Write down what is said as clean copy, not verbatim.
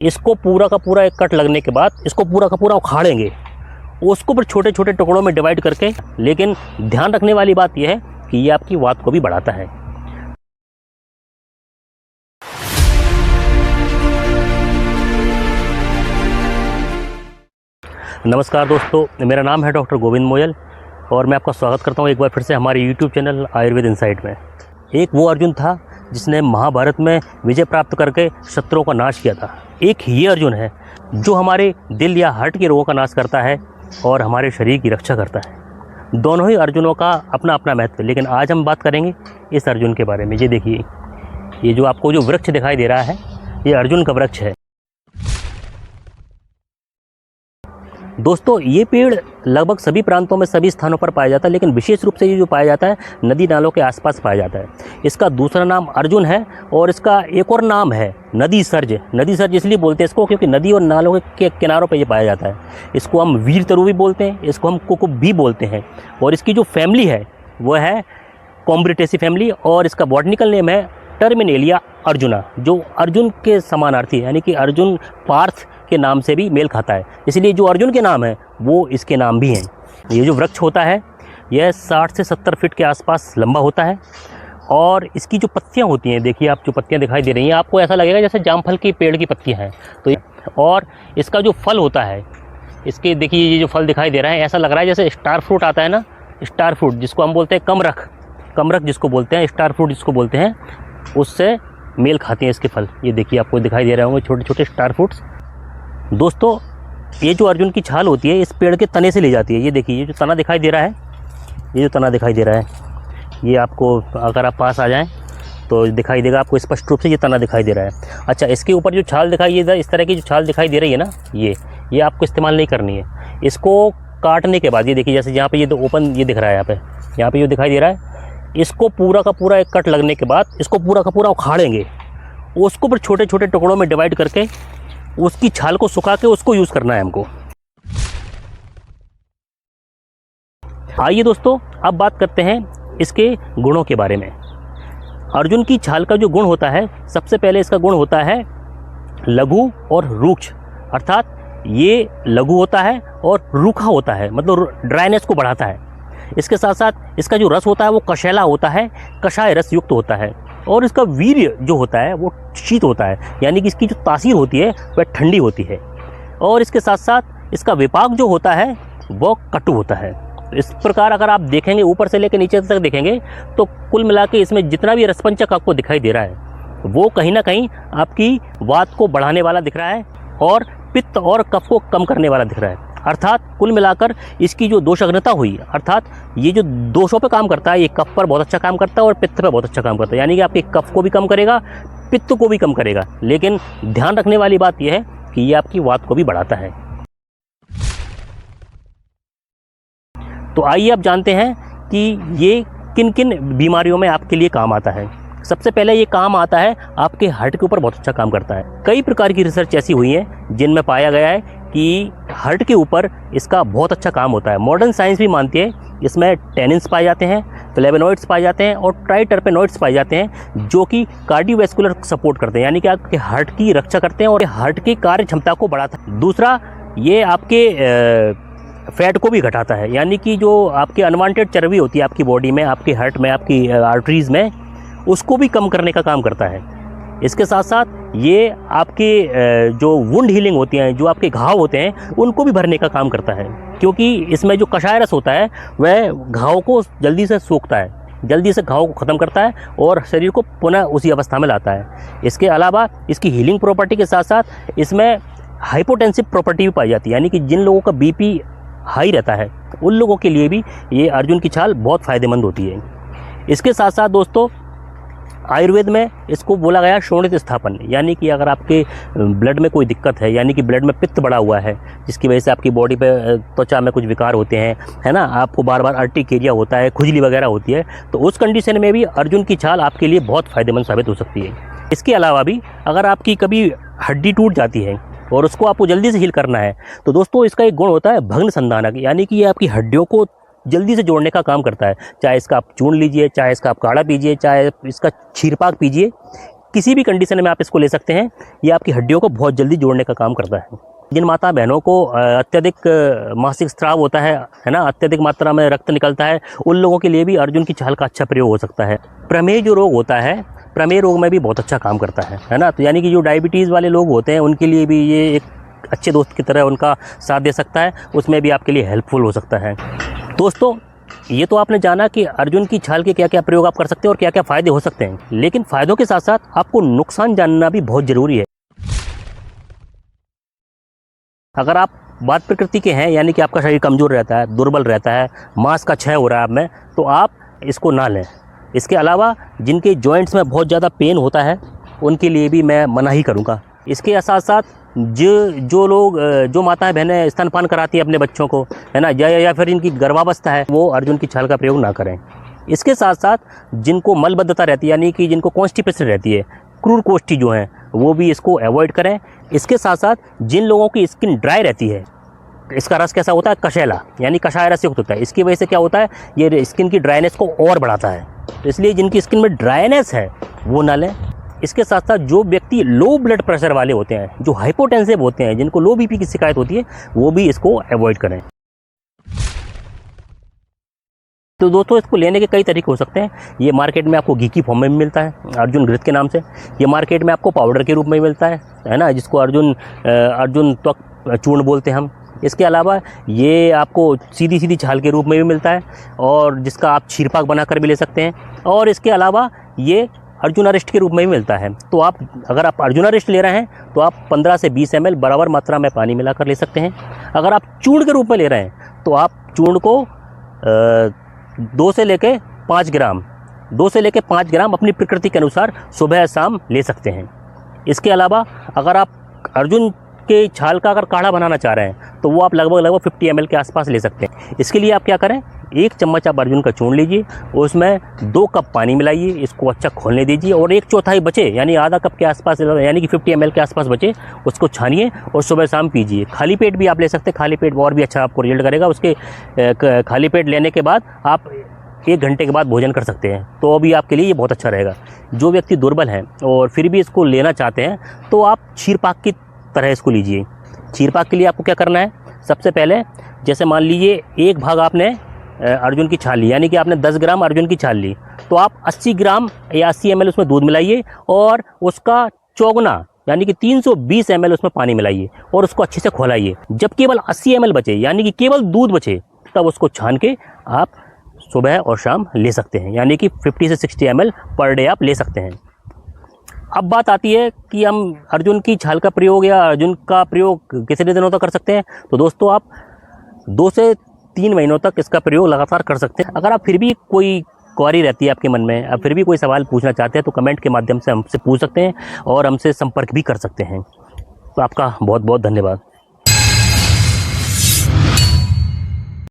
इसको पूरा का पूरा एक कट लगने के बाद इसको पूरा का पूरा उखाड़ेंगे, उसको फिर छोटे छोटे टुकड़ों में डिवाइड करके। लेकिन ध्यान रखने वाली बात यह है कि ये आपकी वात को भी बढ़ाता है। नमस्कार दोस्तों, मेरा नाम है डॉक्टर गोविंद मोयल और मैं आपका स्वागत करता हूं एक बार फिर से हमारे यूट्यूब चैनल आयुर्वेद इनसाइट में। एक वो अर्जुन था जिसने महाभारत में विजय प्राप्त करके शत्रुओं का नाश किया था। एक ये अर्जुन है जो हमारे दिल या हार्ट के रोगों का नाश करता है और हमारे शरीर की रक्षा करता है। दोनों ही अर्जुनों का अपना अपना महत्व है, लेकिन आज हम बात करेंगे इस अर्जुन के बारे में। ये देखिए, ये जो आपको जो वृक्ष दिखाई दे रहा है, ये अर्जुन का वृक्ष है। दोस्तों, ये पेड़ लगभग सभी प्रांतों में सभी स्थानों पर पाया जाता है, लेकिन विशेष रूप से ये जो पाया जाता है नदी नालों के आसपास पाया जाता है। इसका दूसरा नाम अर्जुन है और इसका एक और नाम है नदी सर्ज। नदी सर्ज इसलिए बोलते हैं इसको क्योंकि नदी और नालों के किनारों पर ये पाया जाता है। इसको हम वीर तरु भी बोलते हैं, इसको हम कुकुब भी बोलते हैं। और इसकी जो फैमिली है वो है कॉम्ब्रिटेसी फैमिली और इसका बॉटनिकल नेम है टर्मिनेलिया अर्जुना, जो अर्जुन के समानार्थी यानी कि अर्जुन पार्थ के नाम से भी मेल खाता है। इसलिए जो अर्जुन के नाम है वो इसके नाम भी हैं। ये जो वृक्ष होता है यह 60 से 70 फीट के आसपास लंबा होता है और इसकी जो पत्तियां होती हैं, देखिए आप जो पत्तियां दिखाई दे रही हैं, आपको ऐसा लगेगा जैसे जामफल के पेड़ की पत्तियां हैं। तो और इसका जो फल होता है, इसके देखिए ये जो फल दिखाई दे रहा है, ऐसा लग रहा है जैसे स्टार फ्रूट आता है ना, स्टार फ्रूट जिसको हम बोलते हैं कमरख जिसको बोलते हैं, स्टार फ्रूट जिसको बोलते हैं, उससे मेल खाते हैं इसके फल। ये देखिए आपको दिखाई दे रहे होंगे छोटे छोटे स्टार फ्रूट्स। दोस्तों, ये जो अर्जुन की छाल होती है इस पेड़ के तने से ली जाती है। ये देखिए, ये जो तना दिखाई दे रहा है, ये जो तना दिखाई दे रहा है, ये आपको अगर आप पास आ जाएं तो दिखाई देगा आपको स्पष्ट रूप से, ये तना दिखाई दे रहा है। अच्छा, इसके ऊपर जो छाल दिखाई दे, इस तरह की जो छाल दिखाई दे रही है ना, ये आपको इस्तेमाल नहीं करनी है। इसको काटने के बाद ये देखिए, जैसे यहाँ पे ये तो ओपन ये दिख रहा है, यहाँ पे जो दिखाई दे रहा है, इसको पूरा का पूरा एक कट लगने के बाद इसको पूरा का पूरा उखाड़ेंगे, उसको फिर छोटे छोटे टुकड़ों में डिवाइड करके उसकी छाल को सुखा के उसको यूज़ करना है हमको। आइए दोस्तों, अब बात करते हैं इसके गुणों के बारे में। अर्जुन की छाल का जो गुण होता है, सबसे पहले इसका गुण होता है लघु और रूक्ष, अर्थात ये लघु होता है और रूखा होता है, मतलब ड्राइनेस को बढ़ाता है। इसके साथ साथ इसका जो रस होता है वो कशैला होता है, कषाय रस युक्त होता है। और इसका वीर्य जो होता है वो शीत होता है, यानी कि इसकी जो तासीर होती है वह ठंडी होती है। और इसके साथ साथ इसका विपाक जो होता है वो कटु होता है। इस प्रकार अगर आप देखेंगे, ऊपर से लेकर नीचे तक देखेंगे, तो कुल मिला के इसमें जितना भी रसपंचक आपको दिखाई दे रहा है वो कहीं ना कहीं आपकी वात को बढ़ाने वाला दिख रहा है और पित्त और कफ को कम करने वाला दिख रहा है। अर्थात कुल मिलाकर इसकी जो दोषाग्नता हुई, अर्थात ये जो दोषों पे काम करता है, ये कफ पर बहुत अच्छा काम करता है और पित्त पे बहुत अच्छा काम करता है। यानी कि आपके कफ को भी कम करेगा, पित्त को भी कम करेगा। लेकिन ध्यान रखने वाली बात यह है कि ये आपकी वात को भी बढ़ाता है। तो आइए अब जानते हैं कि ये किन किन बीमारियों में आपके लिए काम आता है। सबसे पहले ये काम आता है आपके हार्ट के ऊपर बहुत अच्छा काम करता है। कई प्रकार की रिसर्च ऐसी हुई है जिनमें पाया गया है कि हार्ट के ऊपर इसका बहुत अच्छा काम होता है। मॉडर्न साइंस भी मानती है इसमें टेनिन्स पाए जाते हैं, फ्लेवोनॉइड्स पाए जाते हैं और ट्राइटर्पेनॉइड्स पाए जाते हैं, जो कि कार्डियोवैस्कुलर सपोर्ट करते हैं, यानी कि आपके हार्ट की रक्षा करते हैं और हार्ट की कार्य क्षमता को बढ़ाता है। दूसरा, ये आपके फैट को भी घटाता है, यानी कि जो आपके अनवांटेड चर्बी होती है आपकी बॉडी में, आपके हार्ट में, आपकी आर्टरीज में, उसको भी कम करने का काम करता है। इसके साथ साथ ये आपके जो वुंड हीलिंग होती हैं, जो आपके घाव होते हैं, उनको भी भरने का काम करता है, क्योंकि इसमें जो कषाय रस होता है वह घाव को जल्दी से सोखता है, जल्दी से घाव को ख़त्म करता है और शरीर को पुनः उसी अवस्था में लाता है। इसके अलावा इसकी हीलिंग प्रॉपर्टी के साथ साथ इसमें हाइपोटेंसिव प्रॉपर्टी भी पाई जाती है, यानी कि जिन लोगों का बीपी हाई रहता है उन लोगों के लिए भी ये अर्जुन की छाल बहुत फ़ायदेमंद होती है। इसके साथ साथ दोस्तों, आयुर्वेद में इसको बोला गया शोणित स्थापन, यानी कि अगर आपके ब्लड में कोई दिक्कत है, यानी कि ब्लड में पित्त बढ़ा हुआ है, जिसकी वजह से आपकी बॉडी पे त्वचा में कुछ विकार होते हैं, है ना, आपको बार बार अर्टिकेरिया होता है, खुजली वगैरह होती है, तो उस कंडीशन में भी अर्जुन की छाल आपके लिए बहुत फ़ायदेमंद साबित हो सकती है। इसके अलावा भी अगर आपकी कभी हड्डी टूट जाती है और उसको आपको जल्दी से हील करना है, तो दोस्तों इसका एक गुण होता है भग्न संधानक, यानी कि ये आपकी हड्डियों को जल्दी से जोड़ने का काम करता है। चाहे इसका आप चूर्ण लीजिए, चाहे इसका आप काढ़ा पीजिए, चाहे इसका क्षीरपाक पीजिए, किसी भी कंडीशन में आप इसको ले सकते हैं। ये आपकी हड्डियों को बहुत जल्दी जोड़ने का काम करता है। जिन माता बहनों को अत्यधिक मासिक स्राव होता है ना, अत्यधिक मात्रा में रक्त निकलता है, उन लोगों के लिए भी अर्जुन की छाल का अच्छा प्रयोग हो सकता है। प्रमेह जो रोग होता है, प्रमेह रोग में भी बहुत अच्छा काम करता है ना। तो यानी कि जो डायबिटीज़ वाले लोग होते हैं उनके लिए भी ये एक अच्छे दोस्त की तरह उनका साथ दे सकता है, उसमें भी आपके लिए हेल्पफुल हो सकता है। दोस्तों, ये तो आपने जाना कि अर्जुन की छाल के क्या क्या प्रयोग आप कर सकते हैं और क्या क्या फ़ायदे हो सकते हैं, लेकिन फ़ायदों के साथ साथ आपको नुकसान जानना भी बहुत ज़रूरी है। अगर आप वात प्रकृति के हैं, यानी कि आपका शरीर कमज़ोर रहता है, दुर्बल रहता है, मांस का क्षय हो रहा है आप में, तो आप इसको ना लें। इसके अलावा जिनके जॉइंट्स में बहुत ज़्यादा पेन होता है उनके लिए भी मैं मना ही करूँगा। इसके साथ साथ जो माताएं बहनें स्तनपान कराती हैं अपने बच्चों को, है ना, या फिर इनकी गर्भावस्था है, वो अर्जुन की छाल का प्रयोग ना करें। इसके साथ साथ जिनको मलबद्धता रहती है, यानी कि जिनको कॉन्स्टिपेशन रहती है, क्रूर कोष्ठी जो हैं, वो भी इसको अवॉइड करें। इसके साथ साथ जिन लोगों की स्किन ड्राई रहती है, इसका रस कैसा होता है, कशैला, यानी कषाय रस युक्त होता है। इसकी वजह से क्या होता है, ये स्किन की ड्राइनेस को और बढ़ाता है। तो इसलिए जिनकी स्किन में ड्राइनेस है वो ना लें। इसके साथ साथ जो व्यक्ति लो ब्लड प्रेशर वाले होते हैं, जो हाइपोटेंसिव होते हैं, जिनको लो बीपी की शिकायत होती है, वो भी इसको अवॉइड करें। तो दोस्तों, इसको लेने के कई तरीके हो सकते हैं। ये मार्केट में आपको घी की फॉर्म में मिलता है, अर्जुन घृत के नाम से। ये मार्केट में आपको पाउडर के रूप में मिलता है ना, जिसको अर्जुन त्वक चूर्ण बोलते हैं हम। इसके अलावा ये आपको सीधी सीधी छाल के रूप में भी मिलता है, और जिसका आप क्षीरपाक बनाकर भी ले सकते हैं। और इसके अलावा ये अर्जुन अरिष्ट के रूप में भी मिलता है। तो अगर आप अर्जुन अरिष्ट ले रहे हैं तो आप 15 से 20 ml बराबर मात्रा में पानी मिलाकर ले सकते हैं। अगर आप चूर्ण के रूप में ले रहे हैं तो आप चूर्ण को 2 से लेके 5 ग्राम अपनी प्रकृति के अनुसार सुबह शाम ले सकते हैं। इसके अलावा अगर आप अर्जुन के छाल का अगर काढ़ा बनाना चाह रहे हैं तो वो आप लगभग 50 ml के आसपास ले सकते हैं। इसके लिए आप क्या करें, 1 चम्मच आप अर्जुन का चूर्ण लीजिए, उसमें 2 कप पानी मिलाइए, इसको अच्छा खोलने दीजिए, और 1/4 बचे, यानी आधा कप के आसपास, यानी कि 50 ml के आसपास बचे, उसको छानिए और सुबह शाम पीजिए। खाली पेट भी आप ले सकते हैं, खाली पेट और भी अच्छा आपको रिजल्ट करेगा। उसके खाली पेट लेने के बाद आप 1 घंटे के बाद भोजन कर सकते हैं, तो अभी आपके लिए ये बहुत अच्छा रहेगा। जो व्यक्ति दुर्बल हैं और फिर भी इसको लेना चाहते हैं तो आप क्षीरपाक की तरह इसको लीजिए। क्षीरपाक के लिए आपको क्या करना है, सबसे पहले जैसे मान लीजिए 1 भाग आपने अर्जुन की छाल ली, यानी कि आपने 10 ग्राम अर्जुन की छाल ली, तो आप 80 ग्राम या 80 ml उसमें दूध मिलाइए, और उसका चौगुना यानी कि 320 ml उसमें पानी मिलाइए, और उसको अच्छे से खोलाइए। जब केवल 80 ml बचे, यानी कि केवल दूध बचे, तब उसको छान के आप सुबह और शाम ले सकते हैं, यानी कि 50 से 60 ml पर डे आप ले सकते हैं। अब बात आती है कि हम अर्जुन की छाल का प्रयोग या अर्जुन का प्रयोग कितने दिनों तक कर सकते हैं। तो दोस्तों, आप 2 से 3 महीनों तक इसका प्रयोग लगातार कर सकते हैं। अगर आप फिर भी कोई क्वेरी रहती है आपके मन में, आप फिर भी कोई सवाल पूछना चाहते हैं, तो कमेंट के माध्यम से हमसे पूछ सकते हैं और हमसे संपर्क भी कर सकते हैं। तो आपका बहुत बहुत धन्यवाद।